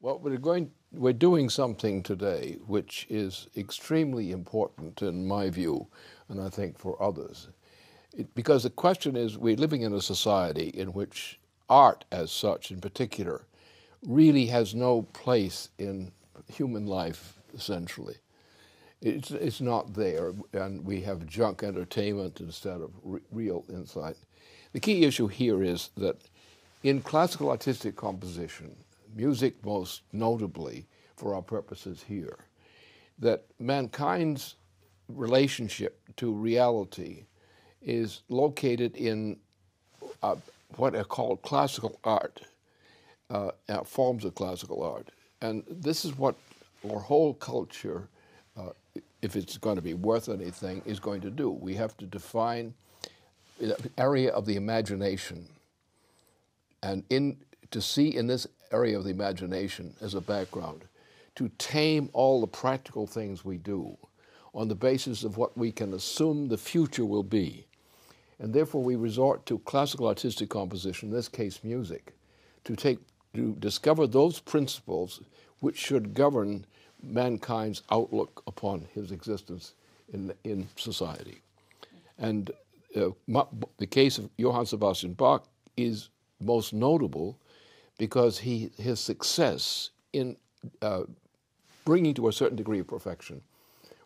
Well, we're doing something today which is extremely important in my view, and I think for others. Because the question is, we're living in a society in which art as such in particular really has no place in human life, essentially. It's not there, and we have junk entertainment instead of real insight. The key issue here is that in classical artistic composition, music most notably for our purposes here, that mankind's relationship to reality is located in what are called classical art, forms of classical art. And this is what our whole culture, if it's going to be worth anything, is going to do. We have to define the area of the imagination, and to see in this area of the imagination as a background, to tame all the practical things we do on the basis of what we can assume the future will be. And therefore we resort to classical artistic composition, in this case music, to discover those principles which should govern mankind's outlook upon his existence in society. And the case of Johann Sebastian Bach is most notable because his success in bringing to a certain degree of perfection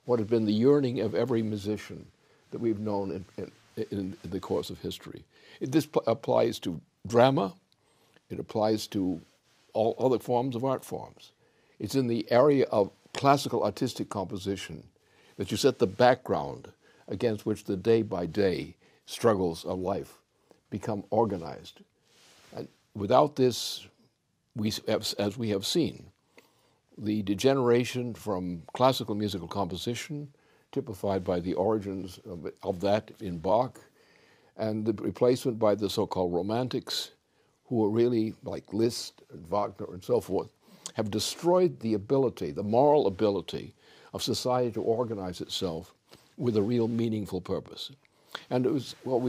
what had been the yearning of every musician that we've known in the course of history. This applies to drama, it applies to all other forms of art forms. It's in the area of classical artistic composition that you set the background against which the day-by-day struggles of life become organized. And without this, as we have seen, the degeneration from classical musical composition, typified by the origins of that in Bach, and the replacement by the so-called romantics, who are really like Liszt and Wagner and so forth, have destroyed the ability, the moral ability of society to organize itself with a real meaningful purpose. And it was what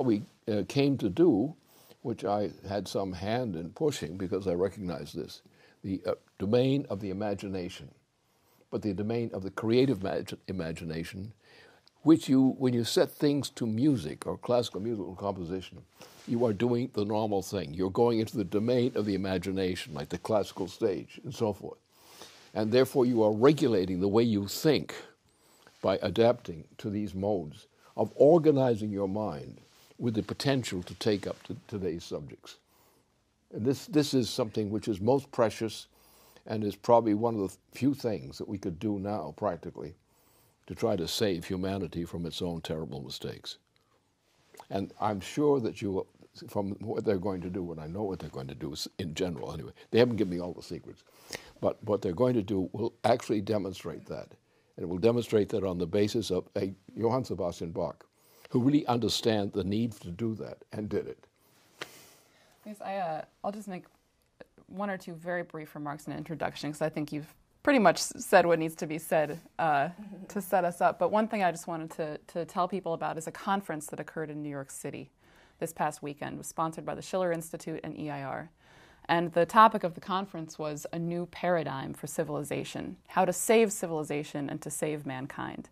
we came to do, which I had some hand in pushing because I recognized this, the domain of the imagination, but the domain of the creative imagination, which when you set things to music or classical musical composition, you are doing the normal thing. You're going into the domain of the imagination, like the classical stage and so forth. And therefore you are regulating the way you think by adapting to these modes of organizing your mind with the potential to take up today's subjects. And this is something which is most precious and is probably one of the few things that we could do now practically to try to save humanity from its own terrible mistakes. And I'm sure that from what they're going to do, and I know what they're going to do in general anyway, they haven't given me all the secrets, but what they're going to do will actually demonstrate that. And it will demonstrate that on the basis of a Johann Sebastian Bach, who really understands the need to do that and did it. Yes, I'll just make one or two very brief remarks in an introduction, because I think you've pretty much said what needs to be said to set us up. But one thing I just wanted to tell people about is a conference that occurred in New York City this past weekend. It was sponsored by the Schiller Institute and EIR. And the topic of the conference was a new paradigm for civilization, how to save civilization and to save mankind.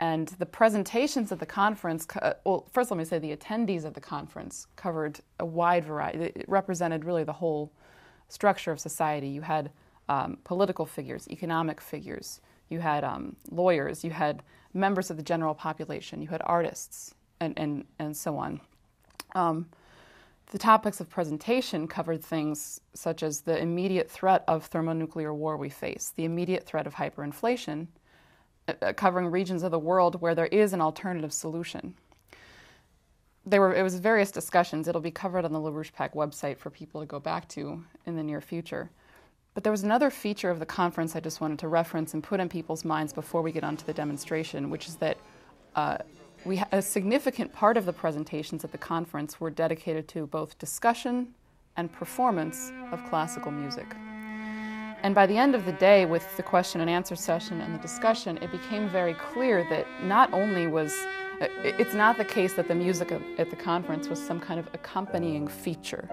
And the presentations at the conference, well, first let me say the attendees of the conference covered a wide variety. It represented really the whole structure of society. You had political figures, economic figures, you had lawyers, you had members of the general population, you had artists, and so on. The topics of presentation covered things such as the immediate threat of thermonuclear war we face, the immediate threat of hyperinflation, covering regions of the world where there is an alternative solution. It was various discussions. It'll be covered on the LaRouche PAC website for people to go back to in the near future. But there was another feature of the conference I just wanted to reference and put in people's minds before we get on to the demonstration, which is that a significant part of the presentations at the conference were dedicated to both discussion and performance of classical music. And by the end of the day, with the question and answer session and the discussion, it became very clear that not only it's not the case that the music at the conference was some kind of accompanying feature,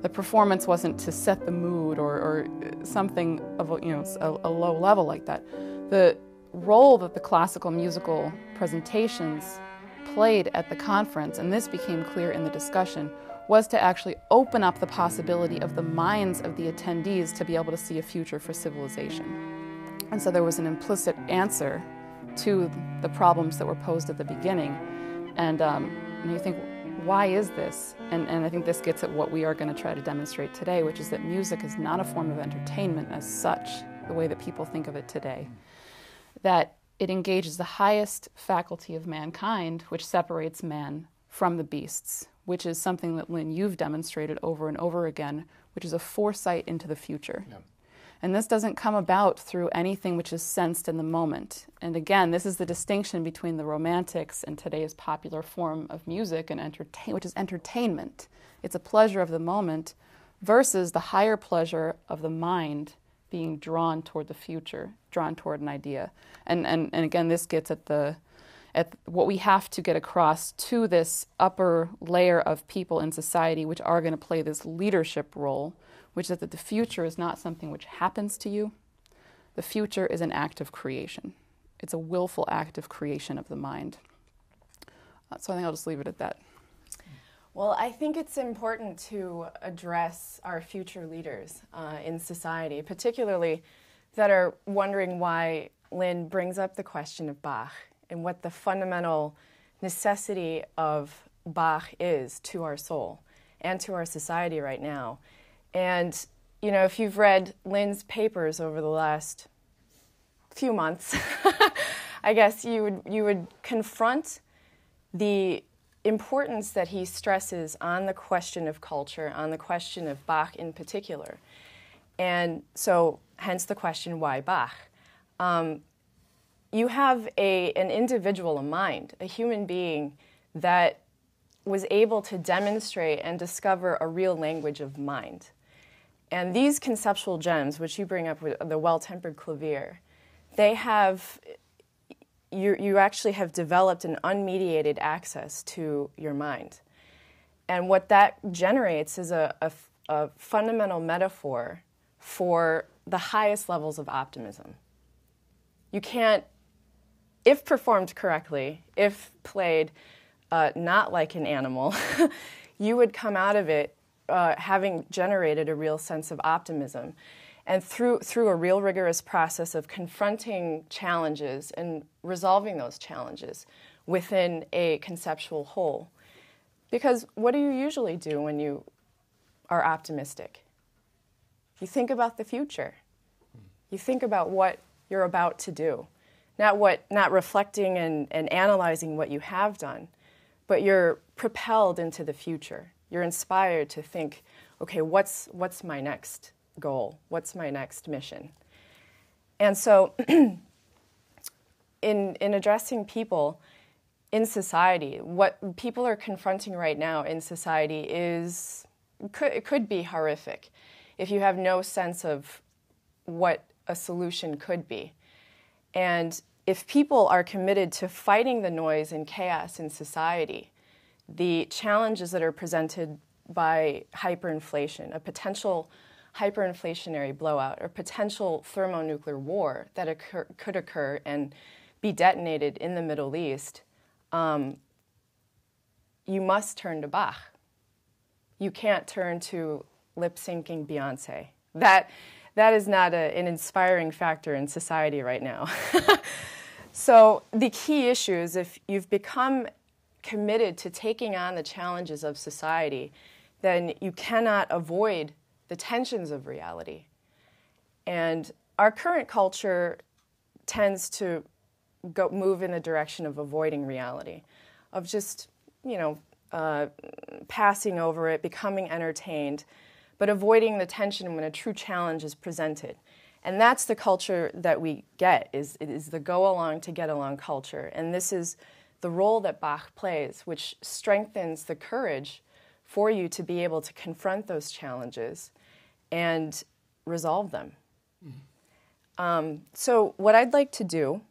The performance wasn't to set the mood or something of a low level like that. The role that the classical musical presentations played at the conference, and this became clear in the discussion, was to actually open up the possibility of the minds of the attendees to be able to see a future for civilization. And so there was an implicit answer to the problems that were posed at the beginning. And you think, why is this? And I think this gets at what we are going to try to demonstrate today, which is that music is not a form of entertainment as such, the way that people think of it today. That it engages the highest faculty of mankind, which separates man from the beasts, which is something that, Lynn, you've demonstrated over and over again, which is a foresight into the future. Yeah. And this doesn't come about through anything which is sensed in the moment. And again, this is the distinction between the Romantics and today's popular form of music, and which is entertainment. It's a pleasure of the moment versus the higher pleasure of the mind being drawn toward the future, drawn toward an idea. And again, this gets at what we have to get across to this upper layer of people in society which are going to play this leadership role, which is that the future is not something which happens to you. The future is an act of creation. It's a willful act of creation of the mind. So I think I'll just leave it at that. Well, I think it's important to address our future leaders in society, particularly that are wondering why Lynn brings up the question of Bach and what the fundamental necessity of Bach is to our soul and to our society right now. And, you know, if you've read Lynn's papers over the last few months, I guess you would confront the importance that he stresses on the question of culture, on the question of Bach in particular. And so, hence the question, why Bach? You have an individual, a mind, a human being that was able to demonstrate and discover a real language of mind. And these conceptual gems, which you bring up with the well-tempered clavier, they have, you actually have developed an unmediated access to your mind. And what that generates is a fundamental metaphor for the highest levels of optimism. You can't, if performed correctly, if played not like an animal, you would come out of it having generated a real sense of optimism. And through a real rigorous process of confronting challenges and resolving those challenges within a conceptual whole. Because what do you usually do when you are optimistic? You think about the future. You think about what you're about to do. Not reflecting and analyzing what you have done, but you're propelled into the future. You're inspired to think, okay, what's my next goal? What's my next mission? And so in addressing people in society, what people are confronting right now in society it could be horrific if you have no sense of what a solution could be. And if people are committed to fighting the noise and chaos in society, the challenges that are presented by hyperinflation, a potential hyperinflationary blowout, or potential thermonuclear war that could occur and be detonated in the Middle East, you must turn to Bach. You can't turn to lip-syncing Beyonce. That is not an inspiring factor in society right now. So the key issue is, if you've become committed to taking on the challenges of society, then you cannot avoid the tensions of reality. And our current culture tends to move in the direction of avoiding reality, of just, passing over it, becoming entertained, but avoiding the tension when a true challenge is presented. And that's the culture that we get, is the go-along to get-along culture. And this is the role that Bach plays, which strengthens the courage for you to be able to confront those challenges and resolve them. Mm-hmm. So what I'd like to do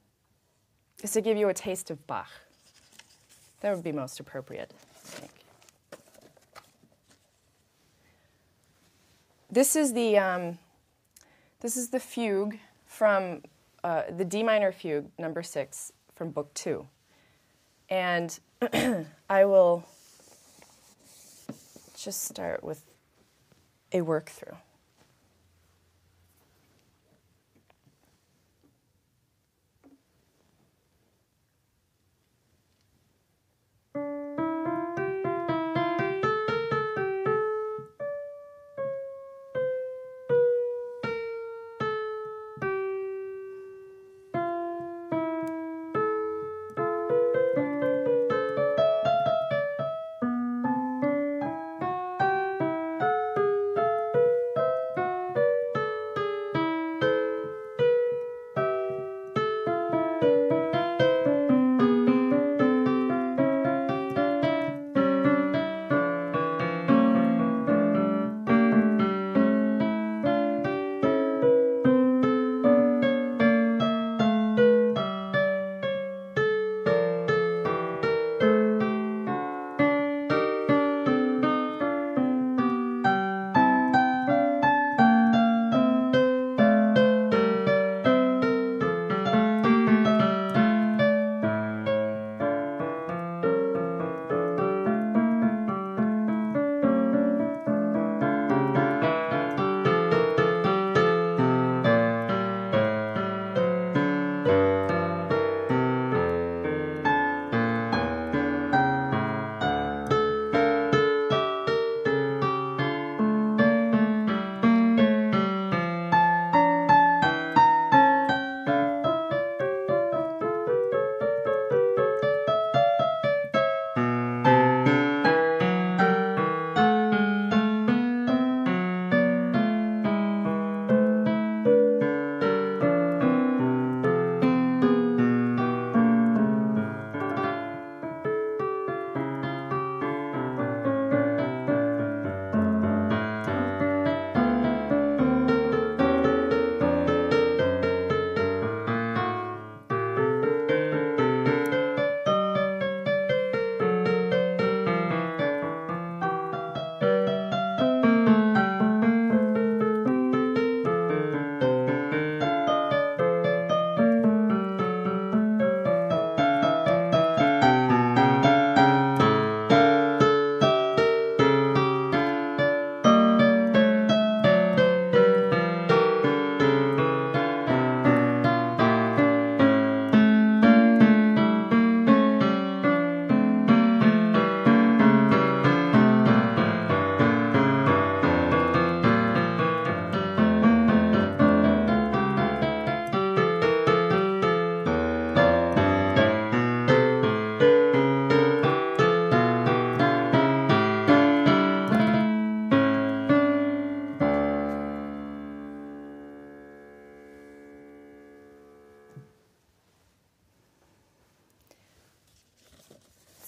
is to give you a taste of Bach. That would be most appropriate, I think. this is the fugue from the D minor fugue, number 6, from Book 2. And I will just start with a work through.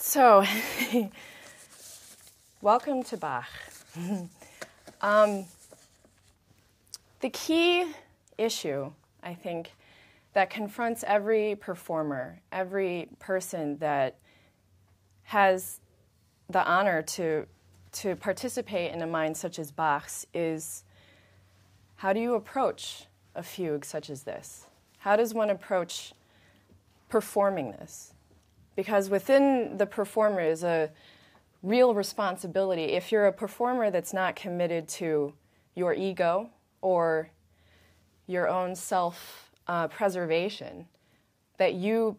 So, welcome to Bach. The key issue, I think, that confronts every performer, every person that has the honor to participate in a mind such as Bach's is, how do you approach a fugue such as this? How does one approach performing this? Because within the performer is a real responsibility. If you're a performer that's not committed to your ego or your own self-preservation, that you're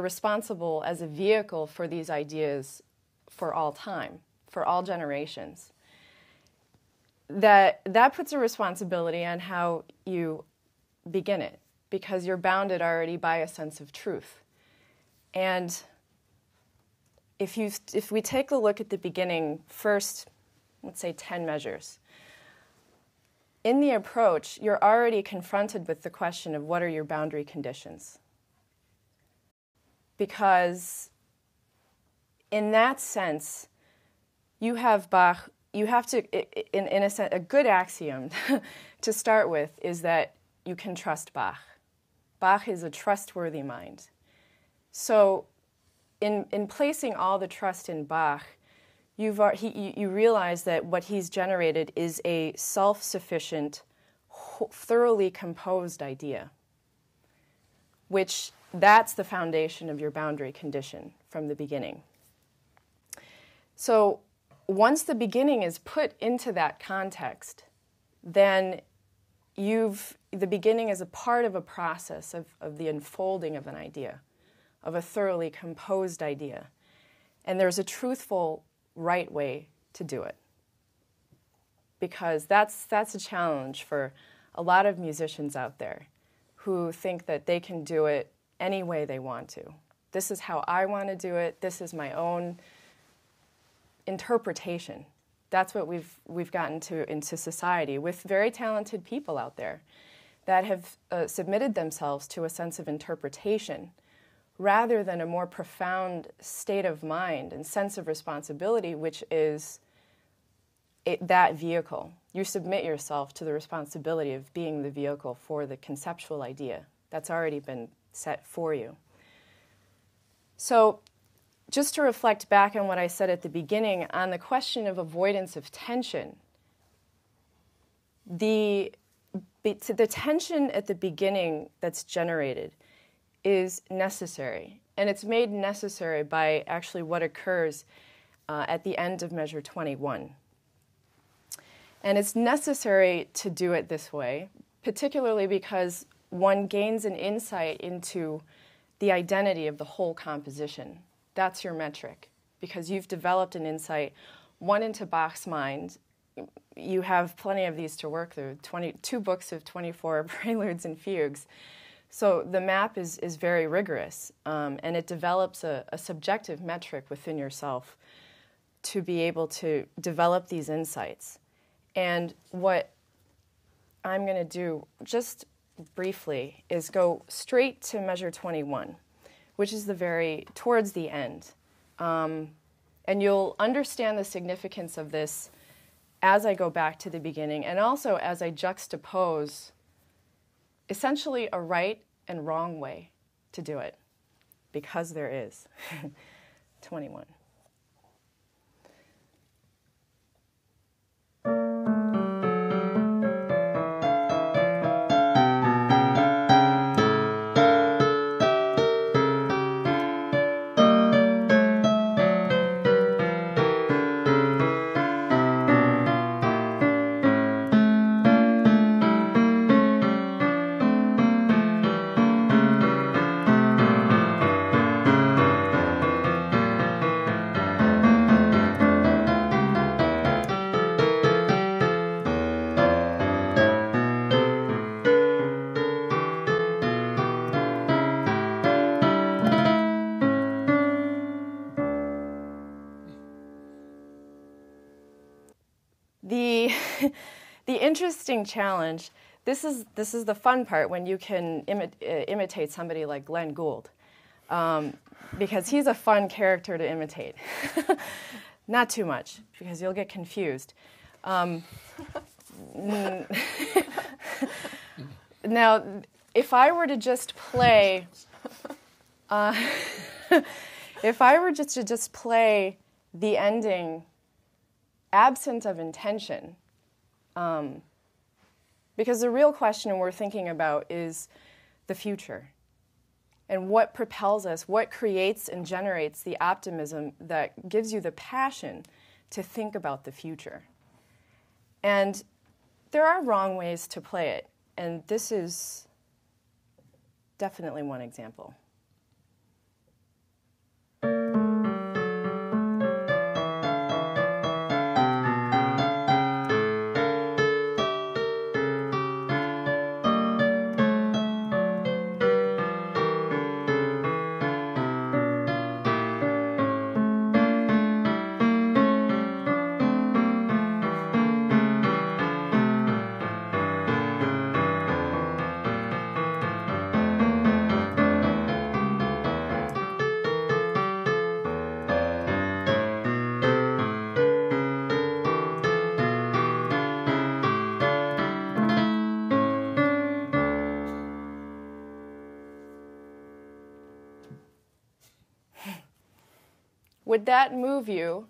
responsible as a vehicle for these ideas for all time, for all generations. That puts a responsibility on how you begin it, because you're bounded already by a sense of truth. And if we take a look at the beginning, first, let's say 10 measures, in the approach, you're already confronted with the question of what are your boundary conditions. Because in that sense, you have Bach, you have to, in a sense, a good axiom to start with is that you can trust Bach. Bach is a trustworthy mind. So in placing all the trust in Bach, you realize that what he's generated is a self-sufficient, thoroughly composed idea, which that's the foundation of your boundary condition from the beginning. So once the beginning is put into that context, then the beginning is a part of a process of the unfolding of an idea, of a thoroughly composed idea. And there's a truthful right way to do it. Because that's a challenge for a lot of musicians out there who think that they can do it any way they want to. This is how I want to do it. This is my own interpretation. That's what we've gotten into society with very talented people out there that have submitted themselves to a sense of interpretation rather than a more profound state of mind and sense of responsibility, which is that vehicle. You submit yourself to the responsibility of being the vehicle for the conceptual idea that's already been set for you. So just to reflect back on what I said at the beginning on the question of avoidance of tension, the tension at the beginning that's generated is necessary. And it's made necessary by actually what occurs at the end of measure 21. And it's necessary to do it this way, particularly because one gains an insight into the identity of the whole composition. That's your metric, because you've developed an insight, one into Bach's mind. You have plenty of these to work through, 22 books of 24 preludes and fugues. So the map is very rigorous, and it develops a subjective metric within yourself to be able to develop these insights. And what I'm going to do just briefly is go straight to measure 21, which is towards the end. And you'll understand the significance of this as I go back to the beginning, and also as I juxtapose essentially a right and wrong way to do it, because there is. 21. The interesting challenge, this is the fun part when you can imitate somebody like Glenn Gould, because he's a fun character to imitate. Not too much, because you'll get confused. Now, if I were to just play, the ending absent of intention, because the real question we're thinking about is the future and what propels us, what creates and generates the optimism that gives you the passion to think about the future. And there are wrong ways to play it, and this is definitely one example. Would that move you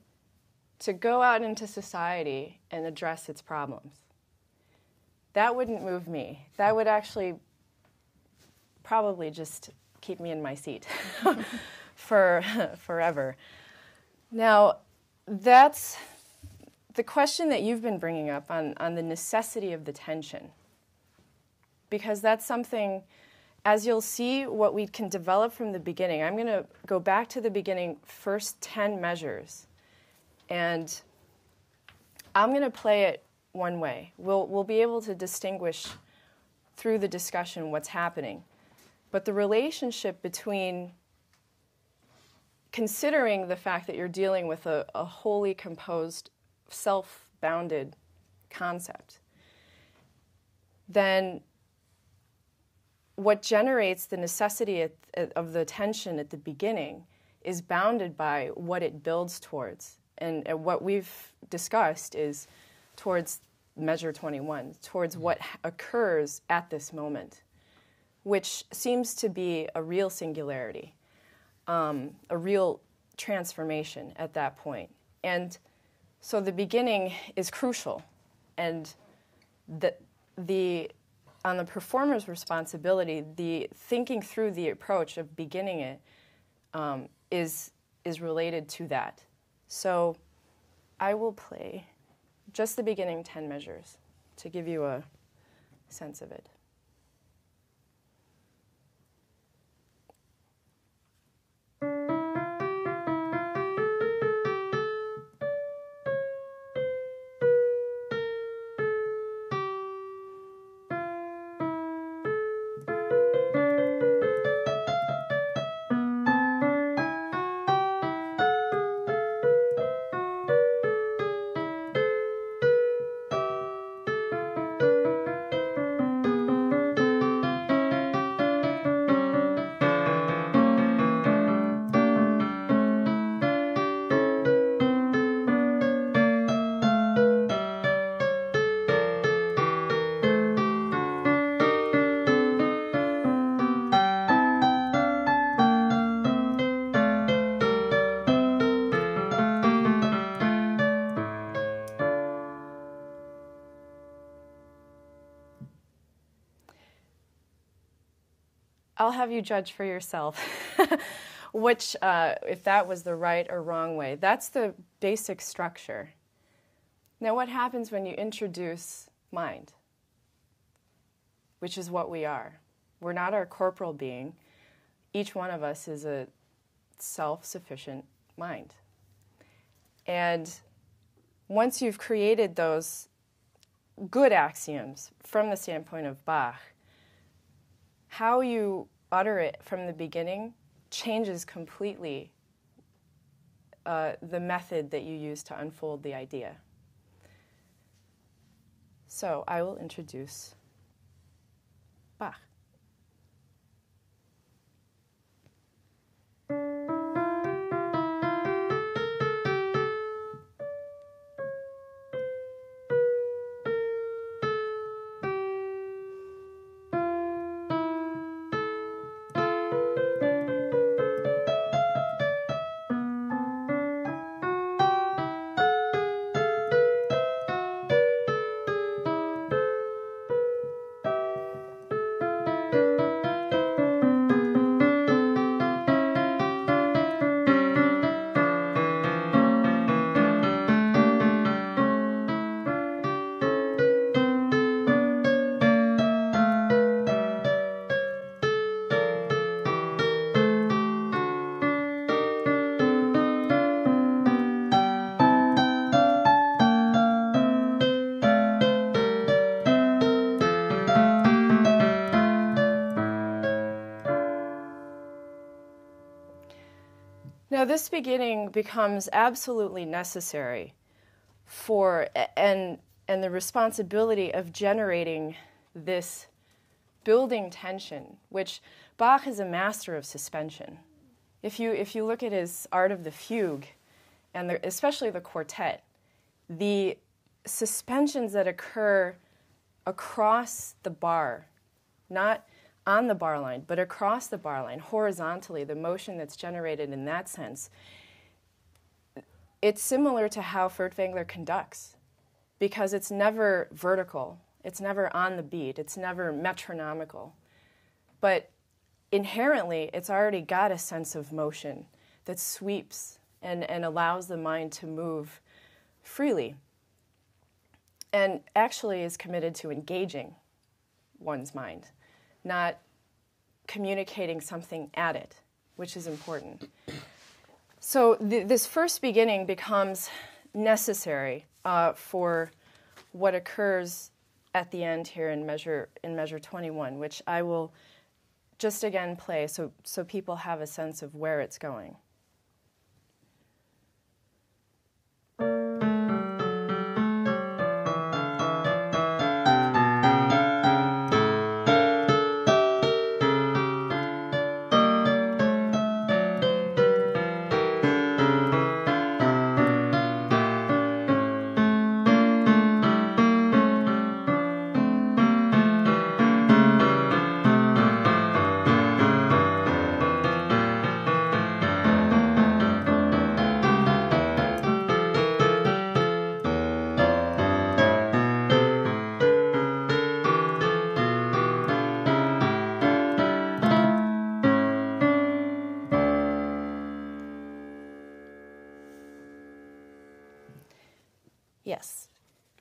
to go out into society and address its problems. That wouldn't move me. That would actually probably just keep me in my seat for forever. Now, that's the question that you've been bringing up on the necessity of the tension. Because that's something, as you'll see, what we can develop from the beginning. I'm going to go back to the beginning, first 10 measures. And I'm going to play it one way. We'll be able to distinguish through the discussion what's happening. But the relationship between considering the fact that you're dealing with a wholly composed, self-bounded concept, then what generates the necessity of the tension at the beginning is bounded by what it builds towards. And what we've discussed is towards measure 21, towards what occurs at this moment, which seems to be a real singularity, a real transformation at that point. And so the beginning is crucial, and on the performer's responsibility, the thinking through the approach of beginning it is related to that. So I will play just the beginning 10 measures to give you a sense of it. I'll have you judge for yourself which, if that was the right or wrong way. That's the basic structure. Now, what happens when you introduce mind, which is what we are? We're not our corporal being. Each one of us is a self-sufficient mind. And once you've created those good axioms from the standpoint of Bach, how you utter it from the beginning changes completely the method that you use to unfold the idea. So I will introduce Bach. Now, this beginning becomes absolutely necessary for, and the responsibility of generating this building tension, which Bach is a master of suspension. If you look at his Art of the Fugue, and especially the quartet, the suspensions that occur across the bar, not on the bar line, but across the bar line, horizontally, the motion that's generated in that sense, it's similar to how Furtwängler conducts, because it's never vertical, it's never on the beat, it's never metronomical. But inherently, it's already got a sense of motion that sweeps and allows the mind to move freely, and actually is committed to engaging one's mind, not communicating something at it, which is important. So this first beginning becomes necessary for what occurs at the end here in measure 21, which I will just again play so people have a sense of where it's going. Yes.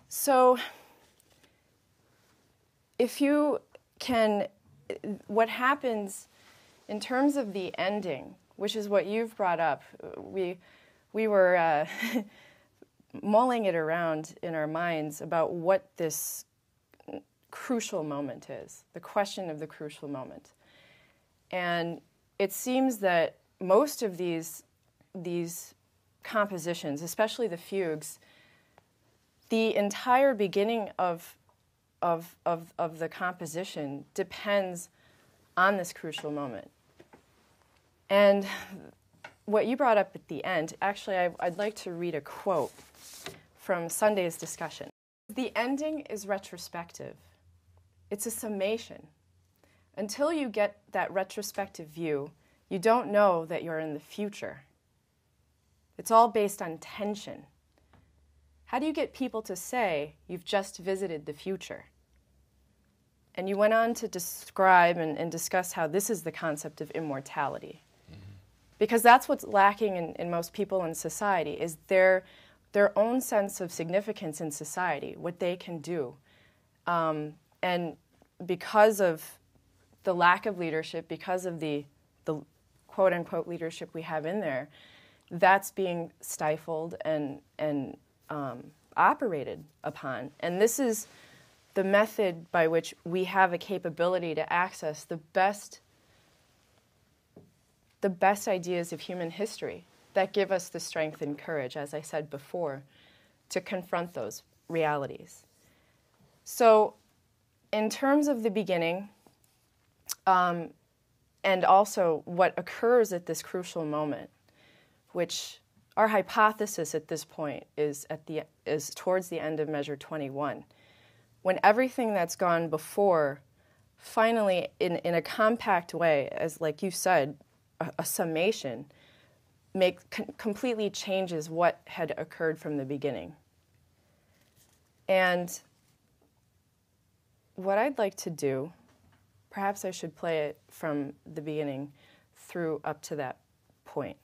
So if you can, what happens in terms of the ending, which is what you've brought up, we were mulling it around in our minds about what this crucial moment is, the question of the crucial moment. And it seems that most of these compositions, especially the fugues, the entire beginning of the composition depends on this crucial moment. And what you brought up at the end, actually, I'd like to read a quote from Sunday's discussion. The ending is retrospective. It's a summation. Until you get that retrospective view, you don't know that you're in the future. It's all based on tension. How do you get people to say you've just visited the future? And you went on to describe and discuss how this is the concept of immortality. Mm-hmm. Because that's what's lacking in most people in society, is their own sense of significance in society, what they can do. And because of the lack of leadership, because of the quote-unquote leadership we have in there, that's being stifled and operated upon. And this is the method by which we have a capability to access the best ideas of human history that give us the strength and courage, as I said before, to confront those realities. So in terms of the beginning, and also what occurs at this crucial moment, which our hypothesis at this point is towards the end of measure 21, when everything that's gone before finally, in a compact way, as like you said, a summation, completely changes what had occurred from the beginning. And what I'd like to do, perhaps I should play it from the beginning through up to that point.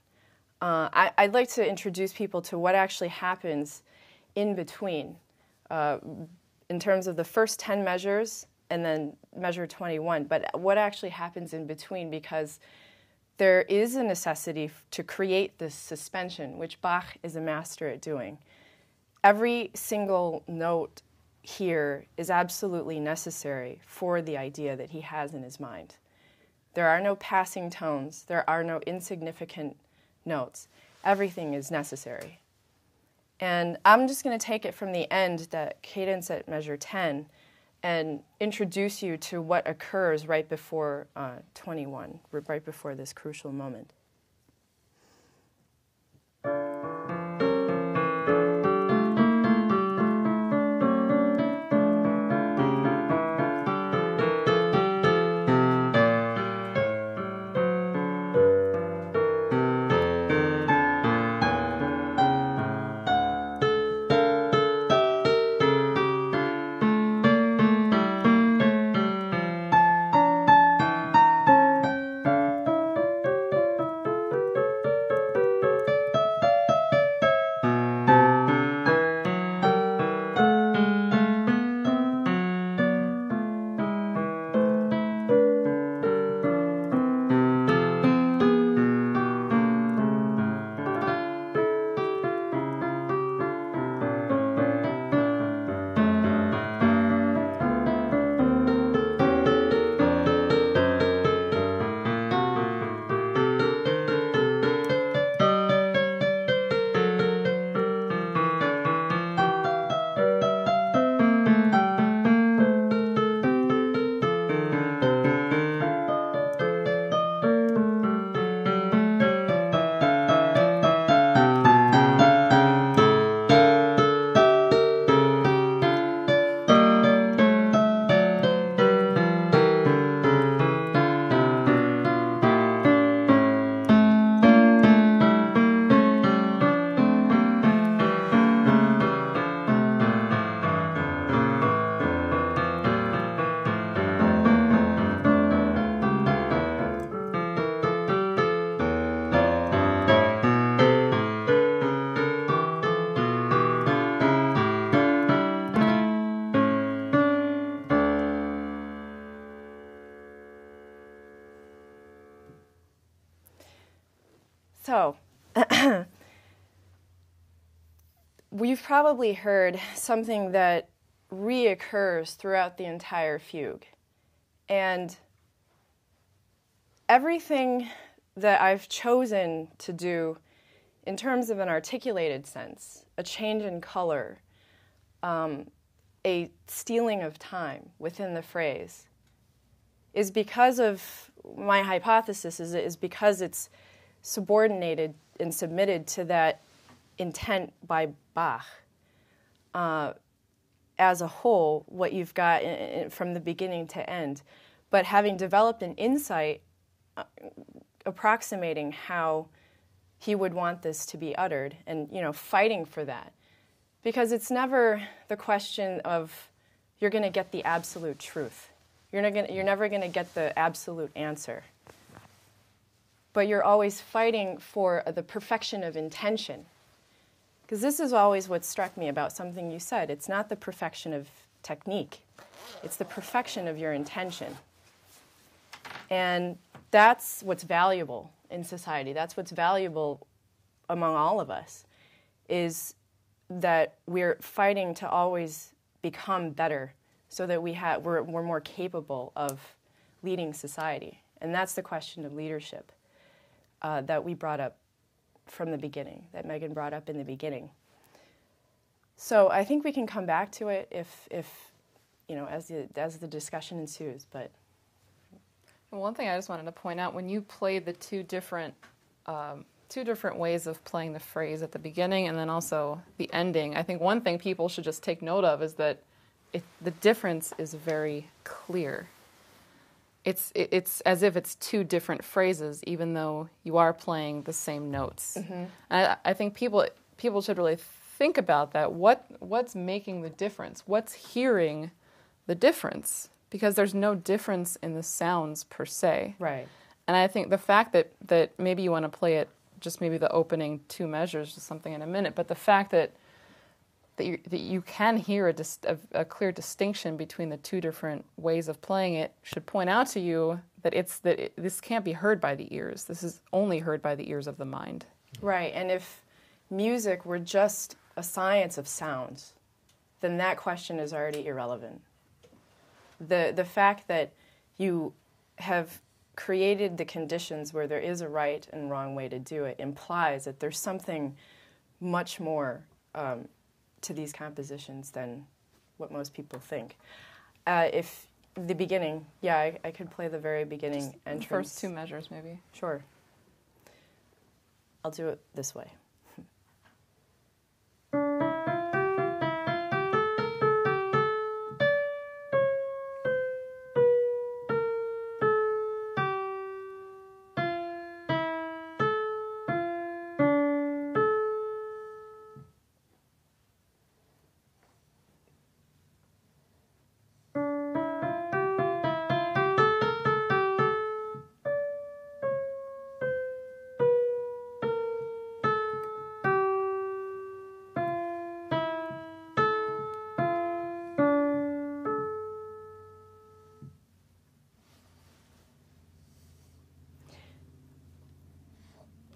I'd like to introduce people to what actually happens in between, in terms of the first 10 measures and then measure 21, but what actually happens in between, because there is a necessity to create this suspension, which Bach is a master at doing. Every single note here is absolutely necessary for the idea that he has in his mind. There are no passing tones. There are no insignificant notes. Everything is necessary. And I'm just going to take it from the end, that cadence at measure 10, and introduce you to what occurs right before 21, right before this crucial moment. So, we've probably heard something that reoccurs throughout the entire fugue. And everything that I've chosen to do in terms of an articulated sense, a change in color, a stealing of time within the phrase, is because of my hypothesis is because it's subordinated and submitted to that intent by Bach. As a whole, what you've got from the beginning to end, but having developed an insight approximating how he would want this to be uttered and, fighting for that. Because it's never the question of you're going to get the absolute truth. You're never going to get the absolute answer. But you're always fighting for the perfection of intention. Because this is always what struck me about something you said. It's not the perfection of technique. It's the perfection of your intention. And that's what's valuable in society. That's what's valuable among all of us, is that we're fighting to always become better so that we're more capable of leading society. And that's the question of leadership that we brought up from the beginning, that Megan brought up in the beginning. So I think we can come back to it if as the discussion ensues. But one thing I just wanted to point out, when you play the two different ways of playing the phrase at the beginning and then also the ending, I think one thing people should just take note of is that the difference is very clear. It's as if it's two different phrases, even though you are playing the same notes. Mm-hmm. And I think people should really think about that. What's making the difference? What's hearing the difference? Because there's no difference in the sounds per se. Right. And I think the fact that maybe you want to play it, just maybe the opening two measures or something in a minute, but the fact that you can hear a clear distinction between the two different ways of playing it should point out to you that this can't be heard by the ears. This is only heard by the ears of the mind. Right, and if music were just a science of sounds, then that question is already irrelevant. The fact that you have created the conditions where there is a right and wrong way to do it implies that there's something much more to these compositions than what most people think. If the beginning, I could play the very beginning just entrance. The first two measures, maybe. Sure. I'll do it this way.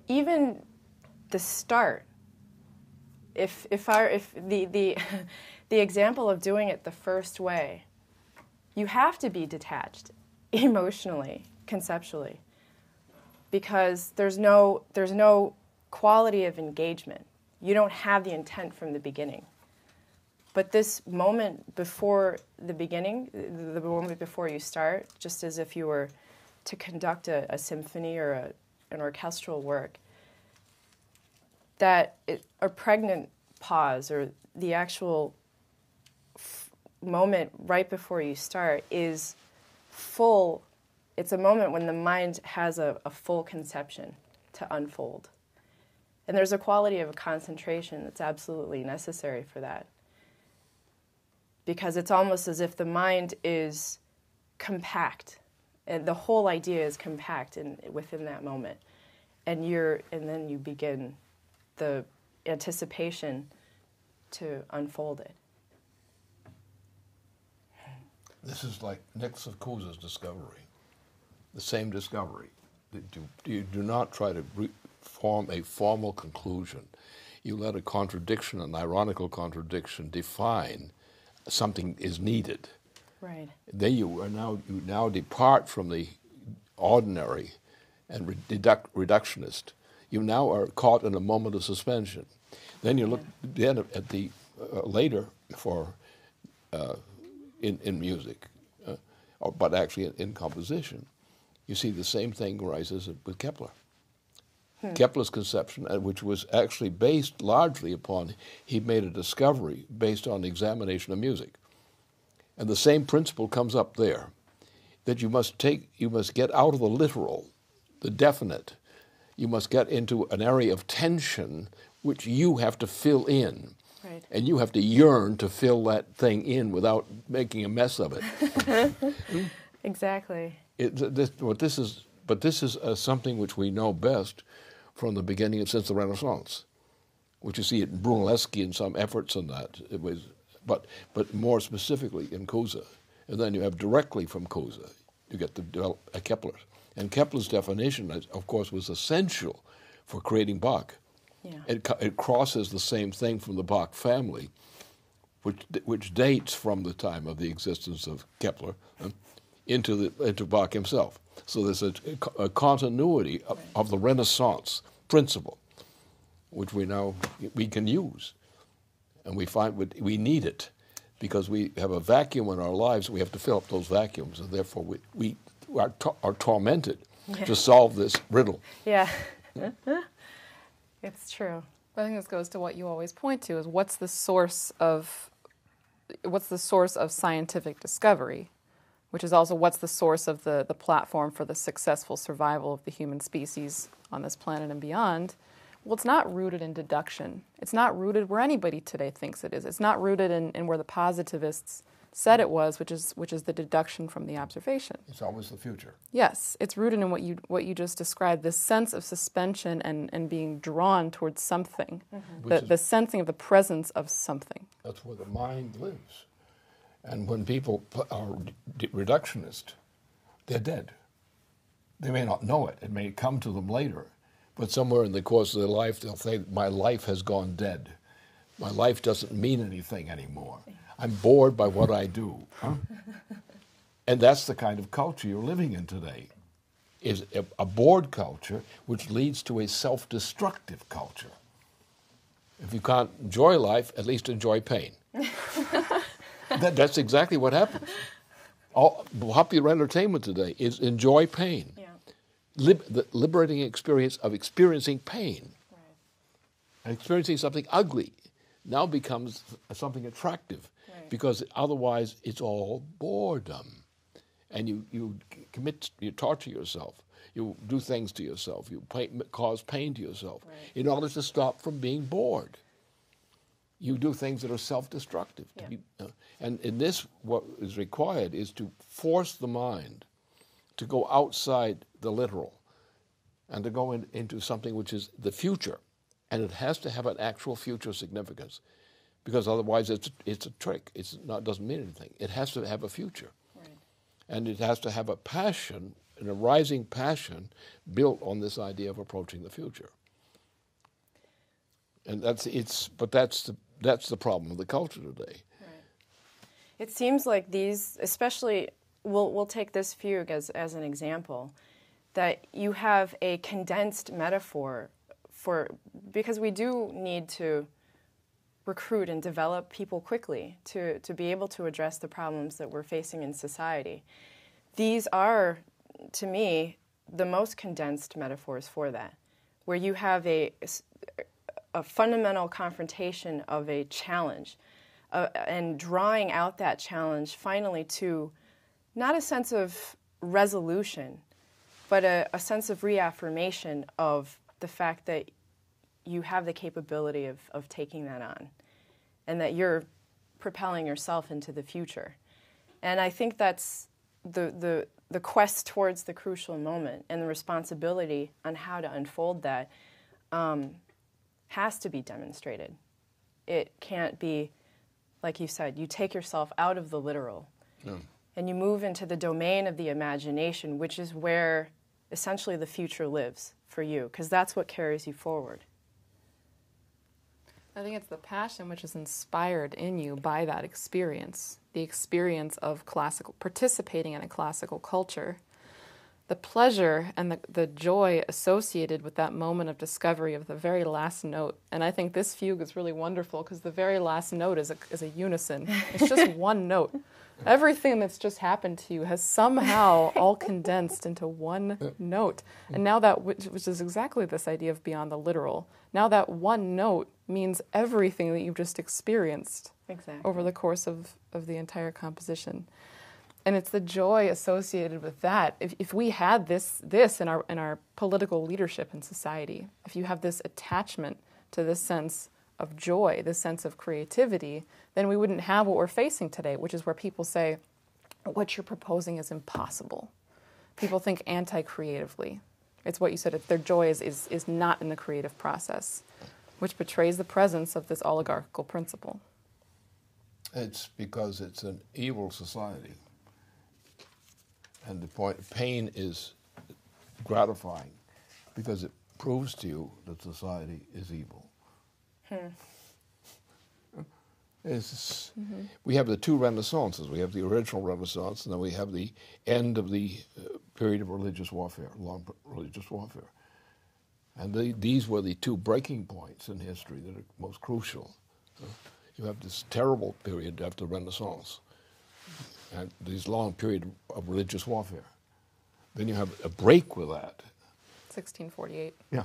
Even the start, if the example of doing it the first way, you have to be detached emotionally, conceptually, because there's no quality of engagement. You don't have the intent from the beginning. But this moment before the beginning, the moment before you start, just as if you were to conduct a symphony or an orchestral work, that a pregnant pause or the actual moment right before you start is full. It's a moment when the mind has a full conception to unfold. And there's a quality of concentration that's absolutely necessary for that. Because it's almost as if the mind is compact, and the whole idea is compact within that moment. And then you begin the anticipation to unfold it. This is like Nix of Koza's discovery, the same discovery. You do not try to form a formal conclusion. You let a contradiction, an ironical contradiction, define something is needed. Right. Then you now depart from the ordinary and reductionist. You now are caught in a moment of suspension. Then you look then at the later for in music, but actually in composition, you see the same thing arises with Kepler. Kepler's conception, which was actually based largely upon, he made a discovery based on the examination of music. And the same principle comes up there, that you must get out of the literal, the definite. You must get into an area of tension which you have to fill in. Right. And you have to yearn to fill that thing in without making a mess of it. Exactly. But this is something which we know best from the beginning since the Renaissance, which you see it in Brunelleschi and some efforts on that. It was, but more specifically in Cusa, and then you have directly from Cusa, you get Kepler, and Kepler's definition, of course, was essential for creating Bach. Yeah. It crosses the same thing from the Bach family, which dates from the time of the existence of Kepler into Bach himself. So there's a continuity of the Renaissance principle, which we can use, and we find we need it because we have a vacuum in our lives. We have to fill up those vacuums, and therefore we are tormented to solve this riddle. Yeah, it's true. But I think this goes to what you always point to: is what's the source of scientific discovery, which is also what's the source of the platform for the successful survival of the human species on this planet and beyond. Well, it's not rooted in deduction. It's not rooted where anybody today thinks it is. It's not rooted in where the positivists said it was, which is the deduction from the observation. It's always the future. Yes, it's rooted in what you just described, this sense of suspension and being drawn towards something, the sensing of the presence of something. That's where the mind lives. And when people are reductionist, they're dead. They may not know it. It may come to them later. But somewhere in the course of their life, they'll say, my life has gone dead. My life doesn't mean anything anymore. I'm bored by what I do. Huh? And that's the kind of culture you're living in today, is a bored culture which leads to a self-destructive culture. If you can't enjoy life, at least enjoy pain. That's exactly what happens. All popular entertainment today is enjoy pain. Yeah. The liberating experience of experiencing pain. Right. And experiencing something ugly now becomes something attractive, because otherwise it's all boredom. And you torture yourself. You do things to yourself. You cause pain to yourself in order to stop from being bored. You do things that are self-destructive. And in this, what is required is to force the mind to go outside the literal and to go into something which is the future. And it has to have an actual future significance, because otherwise it's a trick. It doesn't mean anything. It has to have a future. Right. And it has to have a passion, an arising passion built on this idea of approaching the future. And that's the problem of the culture today. Right. It seems like these, especially, we'll take this fugue as an example, that you have a condensed metaphor because we do need to recruit and develop people quickly to be able to address the problems that we're facing in society. These are, to me, the most condensed metaphors for that, where you have a fundamental confrontation of a challenge and drawing out that challenge finally to not a sense of resolution, but a sense of reaffirmation of the fact that you have the capability of taking that on and that you're propelling yourself into the future. And I think that's the quest towards the crucial moment, and the responsibility on how to unfold that has to be demonstrated. It can't be, like you said, you take yourself out of the literal and you move into the domain of the imagination, which is where essentially the future lives for you? Because that's what carries you forward. I think it's the passion which is inspired in you by that experience, the experience of participating in a classical culture, the pleasure and the joy associated with that moment of discovery of the very last note. And I think this fugue is really wonderful because the very last note is a unison. It's just one note. Everything that's just happened to you has somehow all condensed into one note. And now that, which is exactly this idea of beyond the literal, now that one note means everything that you've just experienced over the course of the entire composition. And it's the joy associated with that. If we had this in our political leadership in society, if you have this attachment to this sense of joy, this sense of creativity, then we wouldn't have what we're facing today, which is where people say, what you're proposing is impossible. People think anti-creatively. It's what you said, their joy is not in the creative process, which betrays the presence of this oligarchical principle. It's because it's an evil society. And the point, pain is gratifying because it proves to you that society is evil. We have the two Renaissances. We have the original Renaissance, and then we have the end of the period of religious warfare, long religious warfare. And these were the two breaking points in history that are most crucial. You have this terrible period after the Renaissance, and this long period of religious warfare. Then you have a break with that. 1648. Yeah,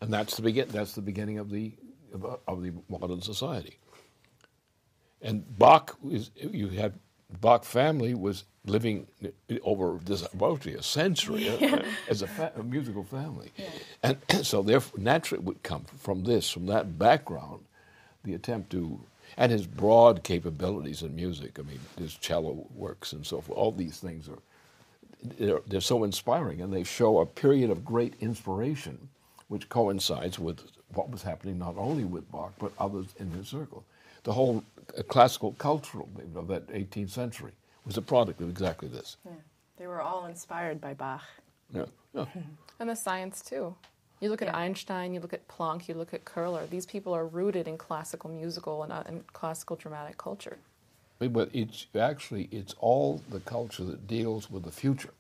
and that's the beginning of the modern society. And Bach Bach family was living over this approximately a century as a musical family, and so therefore naturally would come from that background, the attempt to. And his broad capabilities in music. I mean, his cello works and so forth. All these things they're so inspiring, and they show a period of great inspiration, which coincides with what was happening not only with Bach but others in his circle. The whole classical cultural of that 18th century was a product of exactly this. Yeah. They were all inspired by Bach. Yeah. And the science too. You look at Einstein, you look at Planck, you look at Köhler. These people are rooted in classical musical and classical dramatic culture. But it's all the culture that deals with the future.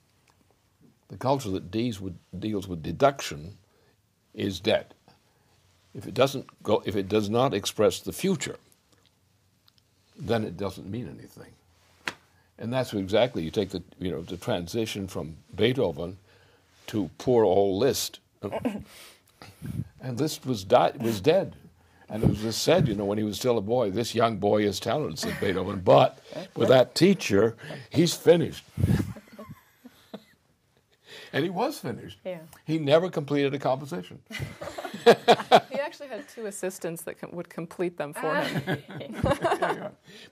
The culture that deals with deduction is dead. If it does not express the future, then it doesn't mean anything. And that's exactly, you take the transition from Beethoven to poor old Liszt. And Liszt was dead. And it was just said, when he was still a boy, this young boy is talented, said Beethoven, but with that teacher, he's finished. And he was finished. Yeah. He never completed a composition. He actually had two assistants that would complete them for him.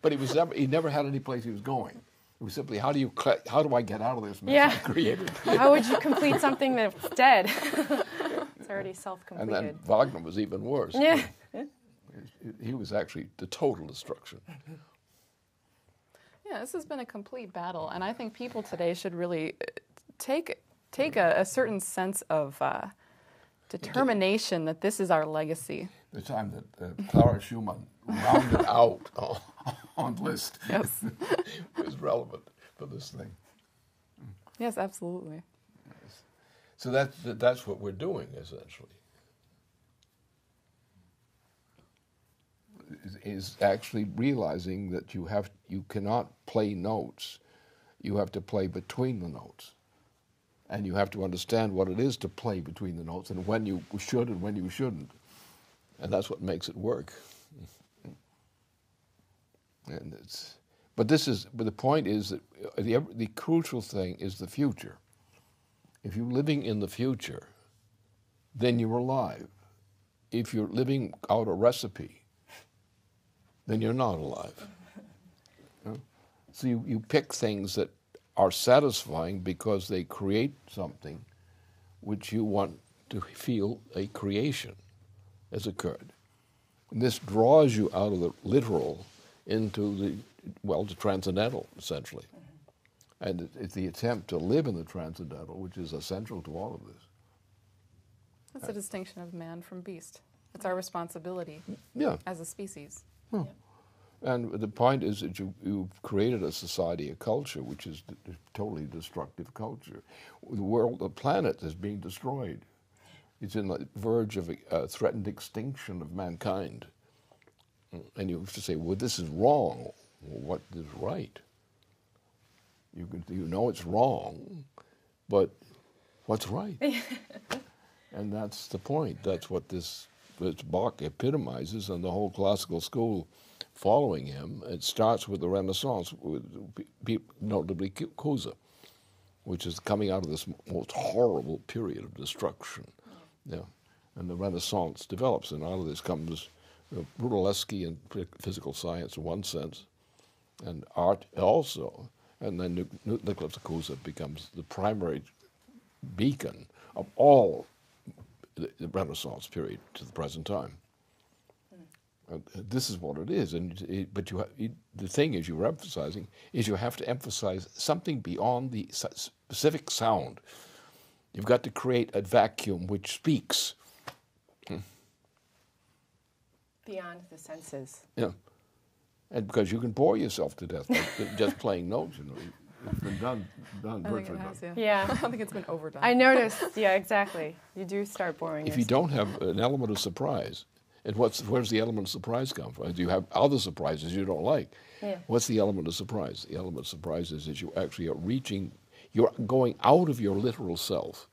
But he never had any place he was going. It was simply, how do I get out of this mess I created? How would you complete something that's dead? It's already self-completed. And then Wagner was even worse. Yeah. He was actually the total destruction. Yeah, this has been a complete battle, and I think people today should really take a certain sense of determination that this is our legacy. The time that Clara Schumann rounded out on Liszt was relevant for this thing. Yes, absolutely. Yes. So that's what we're doing essentially. Is actually realizing that you cannot play notes. You have to play between the notes. And you have to understand what it is to play between the notes and when you should and when you shouldn't. And that's what makes it work. But the point is that the crucial thing is the future. If you're living in the future, then you're alive. If you're living out a recipe, then you're not alive. So you pick things that are satisfying because they create something which you want to feel a creation has occurred. And this draws you out of the literal into the transcendental, essentially. And it's the attempt to live in the transcendental which is essential to all of this. That's a distinction of man from beast. It's our responsibility as a species. Yeah. And the point is that you've created a society, a culture, which is a totally destructive culture. The world, the planet is being destroyed. It's in the verge of a threatened extinction of mankind. And you have to say, well, this is wrong. Well, what is right? You know it's wrong, but what's right? And that's the point. That's what this Bach epitomizes, and the whole classical school following him. It starts with the Renaissance, with notably Kosa, which is coming out of this most horrible period of destruction. Yeah. And the Renaissance develops, and out of this comes Brunelleschi and physical science in one sense, and art also. And then Nicholas Kosa becomes the primary beacon of all the Renaissance period to the present time. This is what it is, but the thing is, you're emphasizing, is you have to emphasize something beyond the specific sound. You've got to create a vacuum which speaks. Beyond the senses. Yeah. And because you can bore yourself to death by just playing notes, you know. It's been done I think it has, yeah. I don't think it's been overdone. I noticed, yeah, exactly. You do start boring If yourself. you don't have an element of surprise, and where's the element of surprise come from? Do you have other surprises you don't like? Yeah. What's the element of surprise? The element of surprise is that you actually are you're going out of your literal self,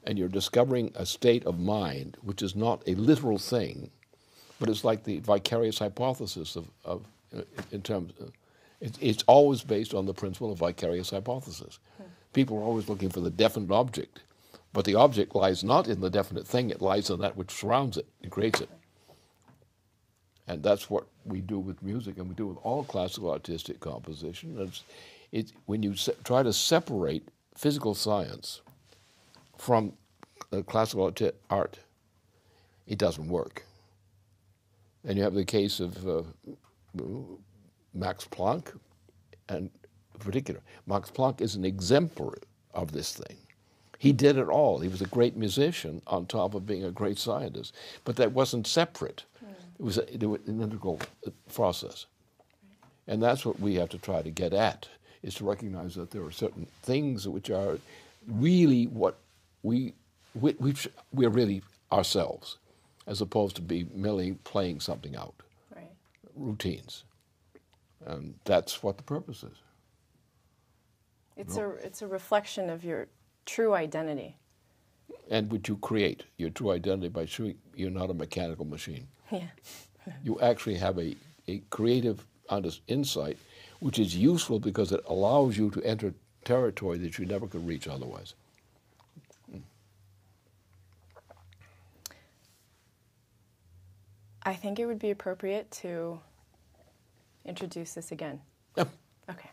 and you're discovering a state of mind which is not a literal thing, but it's like the vicarious hypothesis in terms of, it's always based on the principle of vicarious hypothesis. People are always looking for the definite object, but the object lies not in the definite thing, it lies in that which surrounds it and creates it. And that's what we do with music, and we do with all classical artistic composition. When you try to separate physical science from classical art, it doesn't work. And you have the case of Max Planck, and in particular, Max Planck is an exemplar of this thing. He did it all. He was a great musician on top of being a great scientist, but that wasn't separate. It was an integral process. And that's what we have to try to get at, is to recognize that there are certain things which are really what we're really ourselves, as opposed to be merely playing something out. Right. Routines. And that's what the purpose is. It's a reflection of your true identity. And what you create, your true identity, by showing you're not a mechanical machine. Yeah. You actually have a creative insight, which is useful because it allows you to enter territory that you never could reach otherwise. I think it would be appropriate to introduce this again. Yep. Okay.